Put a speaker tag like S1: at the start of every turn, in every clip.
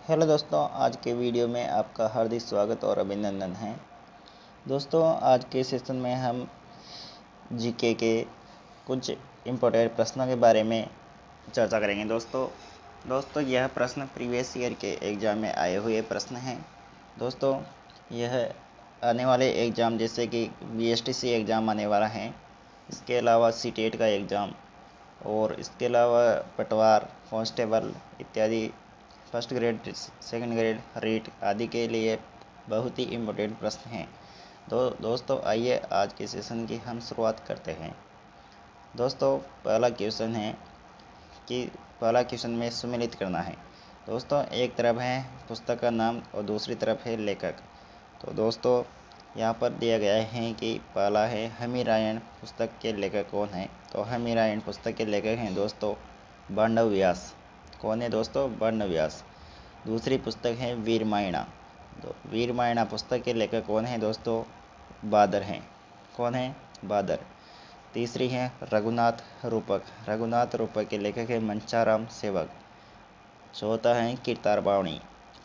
S1: Hello दोस्तों, आज के वीडियो में आपका हार्दिक स्वागत और अभिनंदन है। दोस्तों, आज के सेशन में हम जीके के कुछ इम्पोर्टेंट प्रश्नों के बारे में चर्चा करेंगे। दोस्तों यह प्रश्न प्रीवियस ईयर के एग्ज़ाम में आए हुए प्रश्न हैं। दोस्तों, यह आने वाले एग्ज़ाम जैसे कि बीएसटीसी एग्ज़ाम आने वाला है, इसके अलावा सीटेट का एग्ज़ाम और इसके अलावा पटवार, कांस्टेबल इत्यादि first grade, second grade, REET आदि के लिए बहुत ही इम्पोर्टेंट प्रश्न हैं। दोस्तों आइए आज के सेशन की हम शुरुआत करते हैं। दोस्तों पहला क्वेश्चन है कि पहला क्वेश्चन में सम्मिलित करना है। दोस्तों एक तरफ है पुस्तक का नाम और दूसरी तरफ है लेखक। तो दोस्तों यहाँ पर दिया गया है कि पहला है हमीरायण पुस्तक के लेखक कौन है। तो हमीरायण पुस्तक के लेखक हैं दोस्तों बांडव व्यास। कौन है दोस्तों? बांडव व्यास। दूसरी पुस्तक है वीरमायणा। तो वीरमायणा पुस्तक के लेखक कौन है दोस्तों? बादर हैं। कौन है? बादर। तीसरी है रघुनाथ रूपक। रघुनाथ रूपक के लेखक है मंचाराम सेवक। चौथा है कीर्तार बावणी।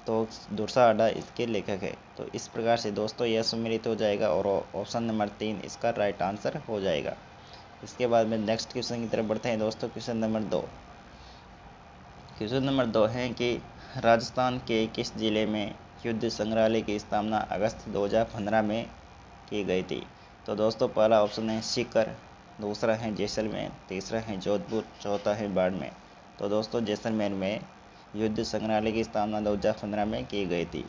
S1: तो दुर्सा अड्डा इसके लेखक है। तो इस प्रकार से दोस्तों यह सम्मिलित हो जाएगा और ऑप्शन नंबर 3 इसका राइट आंसर हो जाएगा। इसके बाद में नेक्स्ट क्वेश्चन की तरफ बढ़ते हैं दोस्तों। क्वेश्चन नंबर 2 है कि राजस्थान के किस जिले में युद्ध संग्रहालय की स्थापना अगस्त 2015 में की गई थी। तो दोस्तों पहला ऑप्शन है सीकर, दूसरा है जैसलमेर, तीसरा है जोधपुर, चौथा है बाड़मेर। तो दोस्तों जैसलमेर में युद्ध संग्रहालय की स्थापना 2015 में की गई थी।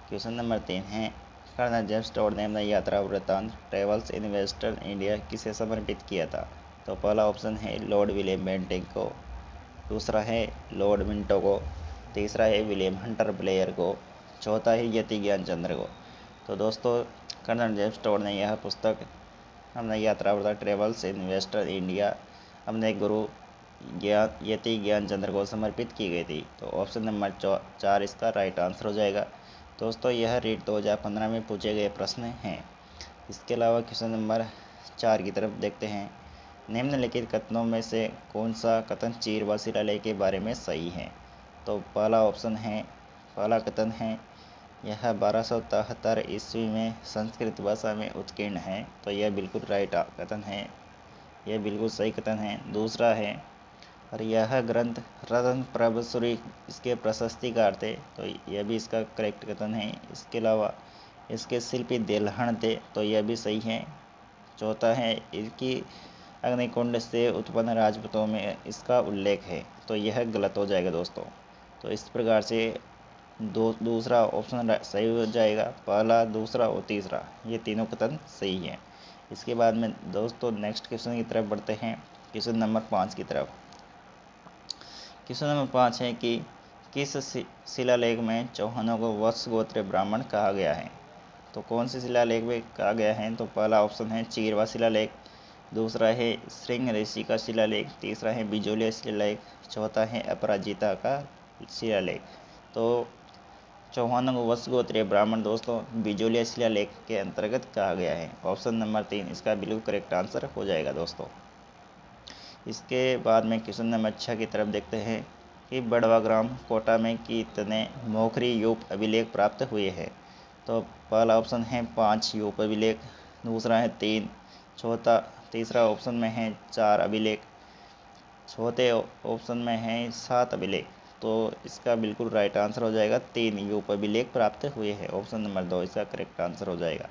S1: क्वेश्चन नंबर 3 है कर्नल जेम्स टॉड ने अपना यात्रा वृत्तांत ट्रेवल्स इन वेस्टर्न इंडिया किसे समर्पित किया था। तो पहला ऑप्शन है लॉर्ड विलियम बेंटिंक को, दूसरा है लॉर्ड मिंटो को, तीसरा है विलियम हंटर ब्लेयर को, चौथा है यति ज्ञानचंद्र को। तो दोस्तों कर्नल जेम्स टॉड ने यह पुस्तक हमने यात्रा वृत्तांत ट्रेवल्स इन वेस्टर्न इंडिया अपने गुरु यति ज्ञानचंद्र को समर्पित की गई थी। तो ऑप्शन नंबर 4 इसका राइट आंसर हो जाएगा। दोस्तों यह रीट 2015 में पूछे गए प्रश्न हैं। इसके अलावा क्वेश्चन नंबर 4 की तरफ देखते हैं। निम्नलिखित कथनों में से कौन सा कथन चीर व शिलालेख के बारे में सही है। तो पहला कथन है यह 1273 ईस्वी में संस्कृत भाषा में उत्कीर्ण है। तो यह बिल्कुल राइट कथन है, यह बिल्कुल सही कथन है। दूसरा है और यह ग्रंथ रतन प्रभसूरी इसके प्रशस्तिकार थे। तो यह भी इसका करेक्ट कथन है। इसके अलावा इसके शिल्पी देलहण थे। तो यह भी सही है। चौथा है इसकी अग्निकुंड से उत्पन्न राजपूतों में इसका उल्लेख है। तो यह गलत हो जाएगा दोस्तों। तो इस प्रकार से दूसरा ऑप्शन सही हो जाएगा। पहला, दूसरा और तीसरा ये तीनों कथन सही हैं। इसके बाद में दोस्तों नेक्स्ट क्वेश्चन की तरफ बढ़ते हैं। क्वेश्चन नंबर 5 की तरफ। क्वेश्चन नंबर 5 है कि किस शिलालेख में चौहानों को वत्स गोत्र ब्राह्मण कहा गया है। तो कौन से शिलालेख में कहा गया है। तो पहला ऑप्शन है चीरवा शिलालेख, दूसरा है श्रृंग ऋषि का शिलालेख, तीसरा है बिजोलिया शिलालेख, चौथा है अपराजिता का शिलालेख। तो चौहानों को वत्स गोत्रीय ब्राह्मण दोस्तों बिजोलिया शिलालेख के अंतर्गत कहा गया है। ऑप्शन नंबर 3 इसका बिल्कुल करेक्ट आंसर हो जाएगा दोस्तों। इसके बाद में क्वेश्चन नंबर 6 की तरफ देखते हैं कि बड़वा ग्राम कोटा में कितने मोखरी यूप अभिलेख प्राप्त हुए हैं। तो पहला ऑप्शन है 5 यूप अभिलेख, दूसरा है 3, तीसरा ऑप्शन में है 4 अभिलेख, चौथे ऑप्शन में है 7 अभिलेख। तो इसका बिल्कुल राइट आंसर हो जाएगा 3 यूप अभिलेख प्राप्त हुए हैं। ऑप्शन नंबर 2 इसका करेक्ट आंसर हो जाएगा।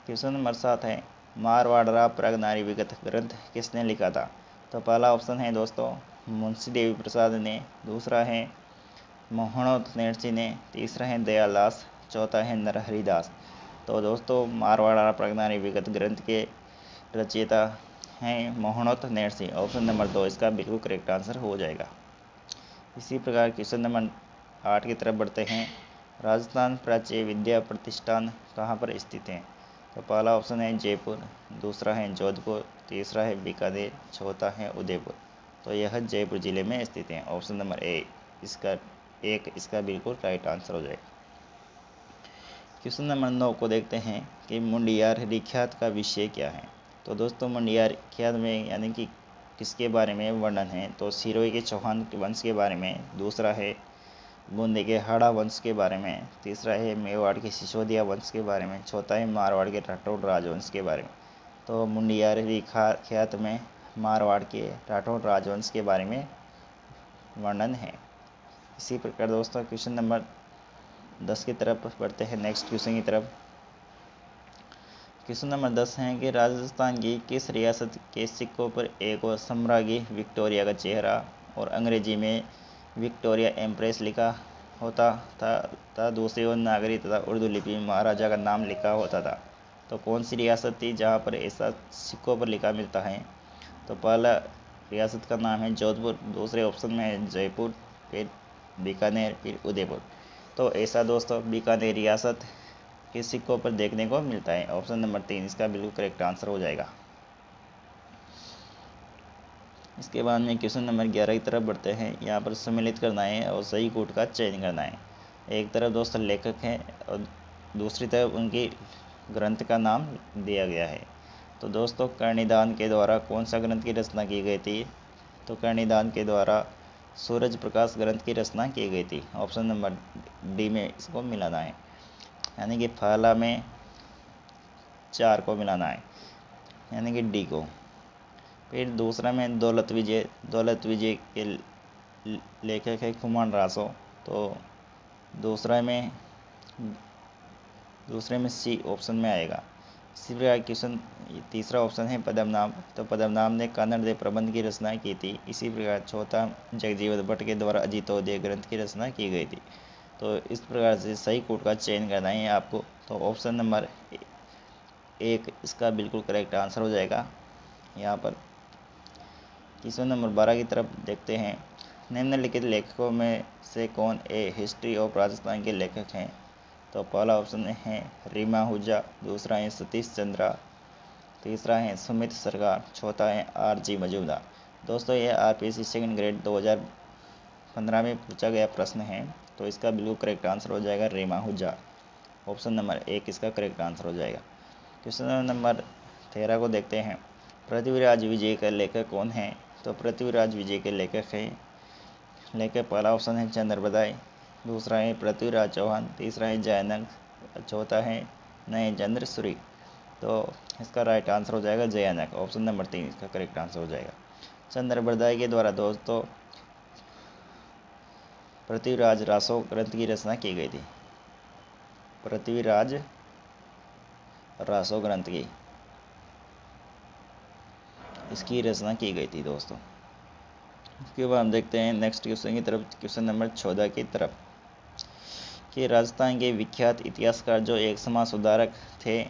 S1: क्वेश्चन नंबर 7 है मारवाड़रा प्रगनारी विगत ग्रंथ किसने लिखा था। तो पहला ऑप्शन है दोस्तों मुंशी देवी प्रसाद ने, दूसरा है मोहनोत नरसिंह ने, तीसरा है दयालदास, चौथा है नरहरिदास। तो दोस्तों मारवाड़ा प्रगनारी विगत ग्रंथ के रचयिता हैं मोहनोत नरसिंह। ऑप्शन नंबर 2 इसका बिल्कुल करेक्ट आंसर हो जाएगा। इसी प्रकार क्वेश्चन नंबर 8 की तरफ बढ़ते हैं। राजस्थान प्राच्य विद्या प्रतिष्ठान कहाँ पर स्थित है। तो पहला ऑप्शन है जयपुर, दूसरा है जोधपुर, तीसरा है बीकानेर, चौथा है उदयपुर। तो यह जयपुर जिले में स्थित है। ऑप्शन नंबर इसका बिल्कुल राइट आंसर हो जाएगा। क्वेश्चन नंबर 9 को देखते हैं कि मुंडियार ख्यात का विषय क्या है। तो दोस्तों मुंडियार ख्यात में यानी कि किसके बारे में वर्णन है। तो सिरोही के चौहान वंश के बारे में, दूसरा है बूंदी के हाड़ा वंश के बारे में, तीसरा है मेवाड़ के सिसोदिया वंश के बारे में, चौथा है मारवाड़ के राठौड़ राजवंश के बारे में। तो मुंडियारी ख्यात में मारवाड़ के राठौड़ राजवंश के बारे में वर्णन है। इसी प्रकार दोस्तों क्वेश्चन नंबर 10 की तरफ बढ़ते हैं, नेक्स्ट क्वेश्चन की तरफ। क्वेश्चन नंबर 10 है कि राजस्थान की किस रियासत के सिक्कों पर एक और सम्राज्ञी विक्टोरिया का चेहरा और अंग्रेजी में विक्टोरिया एम्प्रेस लिखा होता था, दूसरी ओर नागरी तथा उर्दू लिपि में महाराजा का नाम लिखा होता था? तो कौन सी रियासत थी जहां पर ऐसा सिक्कों पर लिखा मिलता है? तो पहला रियासत का नाम है जोधपुर, दूसरे ऑप्शन में है जयपुर, फिर बीकानेर, फिर उदयपुर। तो ऐसा दोस्तों बीकानेर रियासत के सिक्कों पर देखने को मिलता है। ऑप्शन नंबर 3 इसका बिल्कुल करेक्ट आंसर हो जाएगा। इसके बाद में क्वेश्चन नंबर 11 की तरफ बढ़ते हैं। यहाँ पर सम्मिलित करना है और सही कोट का चयन करना है। एक तरफ दोस्तों लेखक हैं और दूसरी तरफ उनकी ग्रंथ का नाम दिया गया है। तो दोस्तों कर्णिदान के द्वारा कौन सा ग्रंथ की रचना की गई थी? तो कर्णिदान के द्वारा सूरज प्रकाश ग्रंथ की रचना की गई थी। ऑप्शन नंबर डी में इसको मिलाना है, यानी कि पहला में 4 को मिलाना है, यानी कि डी को। फिर दूसरा में दौलत विजय के लेखक है खुमान रासो। तो दूसरे में सी ऑप्शन में आएगा। इसी प्रकार क्वेश्चन तीसरा ऑप्शन है पद्मनाभ। तो पद्मनाभ ने कन्नड़ देव प्रबंध की रचना की थी। इसी प्रकार चौथा जगजीवन भट्ट के द्वारा अजितोदय ग्रंथ की रचना की गई थी। तो इस प्रकार से सही कोट का चयन करना है आपको। तो ऑप्शन नंबर 1 इसका बिल्कुल करेक्ट आंसर हो जाएगा। यहाँ पर क्वेश्चन नंबर 12 की तरफ देखते हैं। निम्नलिखित लेखकों में से कौन ए हिस्ट्री ऑफ राजस्थान के लेखक हैं? तो पहला ऑप्शन है रीमा हुजा, दूसरा है सतीश चंद्रा, तीसरा है सुमित सरकार, चौथा है RG मजूमदार। दोस्तों ये RPSC सेकंड ग्रेड 2015 में पूछा गया प्रश्न है। तो इसका बिल्कुल करेक्ट आंसर हो जाएगा रीमा हुजा। ऑप्शन नंबर 1 इसका करेक्ट आंसर हो जाएगा। क्वेश्चन नंबर 13 को देखते हैं। पृथ्वीराज विजय का लेखक कौन है? तो पृथ्वीराज विजय के लेखक पहला ऑप्शन है चंद्र बदाई, दूसरा है पृथ्वीराज चौहान, तीसरा है जयानक, चौथा है नयचंद्र सूरी। तो इसका राइट आंसर हो जाएगा जयानक। ऑप्शन नंबर 3 इसका करेक्ट आंसर हो जाएगा। चंद्र बदाई के द्वारा दोस्तों पृथ्वीराज रासो ग्रंथ की रचना की गई थी। पृथ्वीराज रासो ग्रंथ की इसकी रचना की गई थी दोस्तों। इसके बाद हम देखते हैं नेक्स्ट क्वेश्चन की तरफ, क्वेश्चन नंबर 14 की तरफ कि राजस्थान के विख्यात इतिहासकार जो एक समाज सुधारक थे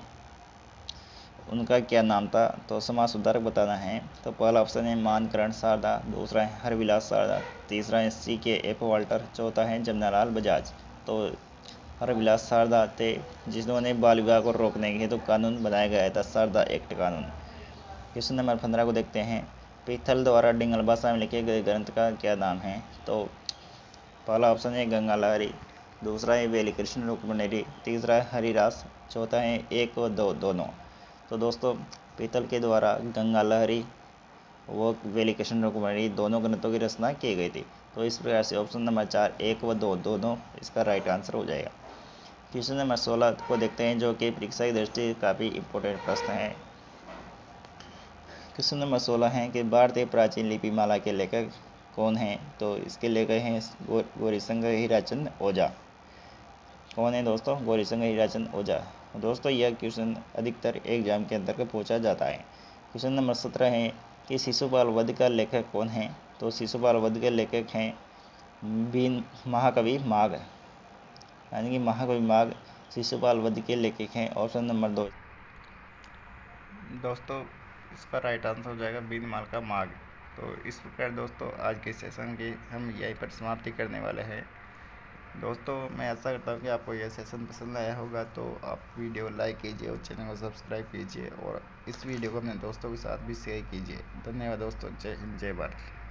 S1: उनका क्या नाम था? तो समाज सुधारक बताना है। तो पहला ऑप्शन है मानकरण शारदा, दूसरा है हरविलास शारदा, तीसरा है CKF वाल्टर, चौथा है जमनालाल बजाज। तो हरविलास शारदा थे जिन्होंने बाल विवाह को रोकने के हेतु कानून बनाया गया था, शारदा एक्ट कानून। क्वेश्चन नंबर 15 को देखते हैं। पीथल द्वारा डिंगल भाषा में लिखे गए ग्रंथ का क्या नाम है? तो पहला ऑप्शन है गंगा लहरी, दूसरा है वेली कृष्ण रुक्मणी, तीसरा है हरिदास, चौथा है 1 व 2 दोनों। तो दोस्तों पीतल के द्वारा गंगा लहरी व वेली कृष्ण रुक्मणी दोनों ग्रंथों की रचना की गई थी। तो इस प्रकार से ऑप्शन नंबर 4 1 व 2 दोनों इसका राइट आंसर हो जाएगा। क्वेश्चन नंबर 16 को देखते हैं जो कि परीक्षा की दृष्टि से काफ़ी इंपॉर्टेंट प्रश्न है। क्वेश्चन नंबर 16 है कि भारतीय प्राचीन लिपिमाला के लेखक कौन हैं? तो इसके लेखक हैं गौरीशंकर हीराचंद ओझा। कौन है दोस्तों? गौरीशंकर हीराचंद ओझा। दोस्तों यह क्वेश्चन अधिकतर एग्जाम के अंतर्गत पूछा जाता है। क्वेश्चन नंबर 17 है कि शिशुपाल वध का लेखक कौन है? तो शिशुपाल वध के लेखक हैं महाकवि माघ, यानी कि महाकवि माघ शिशुपाल वध के लेखक हैं। ऑप्शन नंबर 2 दोस्तों इसका राइट आंसर हो जाएगा बीनमाल का माघ। तो इस प्रकार दोस्तों आज के सेशन की हम यहीं पर समाप्ति करने वाले हैं। दोस्तों मैं आशा करता हूँ कि आपको यह सेशन पसंद आया होगा। तो आप वीडियो लाइक कीजिए और चैनल को सब्सक्राइब कीजिए और इस वीडियो को अपने दोस्तों के साथ भी शेयर कीजिए। धन्यवाद दोस्तों। जय हिंद, जय भारत।